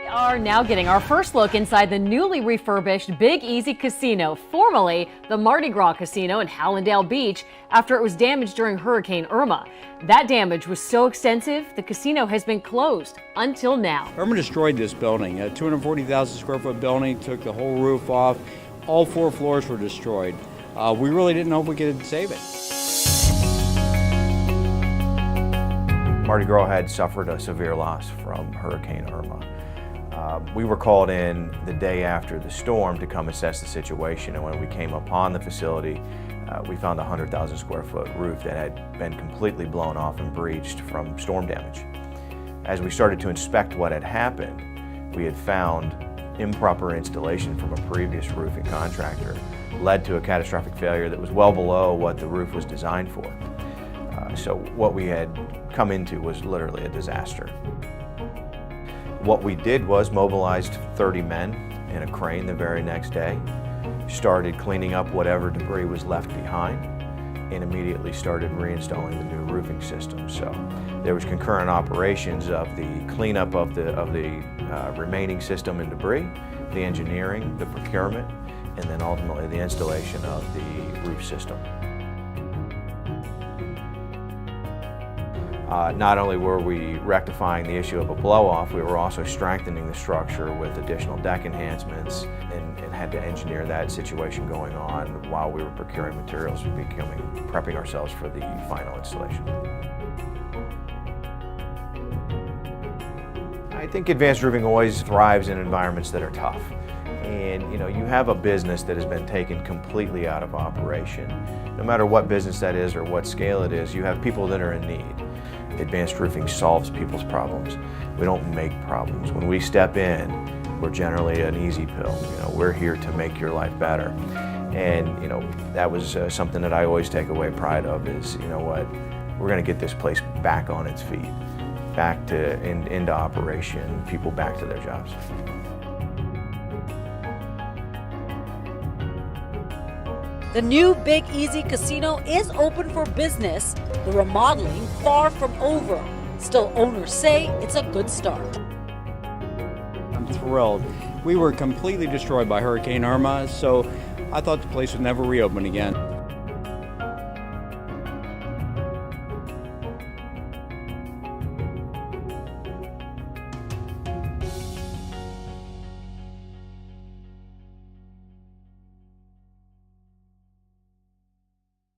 We are now getting our first look inside the newly refurbished Big Easy Casino, formerly the Mardi Gras Casino in Hallandale Beach, after it was damaged during Hurricane Irma. That damage was so extensive, the casino has been closed until now. Irma destroyed this building, a 240,000 square foot building, took the whole roof off. All 4 floors were destroyed. We really didn't know if we could save it. Mardi Gras had suffered a severe loss from Hurricane Irma. We were called in the day after the storm to come assess the situation, and when we came upon the facility, we found a 100,000 square foot roof that had been completely blown off and breached from storm damage. As we started to inspect what had happened, we had found improper installation from a previous roofing contractor led to a catastrophic failure that was well below what the roof was designed for. So what we had come into was literally a disaster. What we did was mobilized 30 men in a crane the very next day, started cleaning up whatever debris was left behind, and immediately started reinstalling the new roofing system. So there was concurrent operations of the cleanup of the remaining system and debris, the engineering, the procurement, and then ultimately the installation of the roof system. Not only were we rectifying the issue of a blow-off, we were also strengthening the structure with additional deck enhancements and had to engineer that situation going on while we were procuring materials and prepping ourselves for the final installation. I think advanced roofing always thrives in environments that are tough. And you have a business that has been taken completely out of operation. No matter what business that is or what scale it is, you have people that are in need. Advanced roofing solves people's problems. We don't make problems. When we step in, we're generally an easy pill. We're here to make your life better. And that was something that I always take away pride of is, what, we're going to get this place back on its feet, back to into operation, people back to their jobs. The new Big Easy Casino is open for business. The remodeling far from over. Still, owners say it's a good start. I'm thrilled. We were completely destroyed by Hurricane Irma, so I thought the place would never reopen again.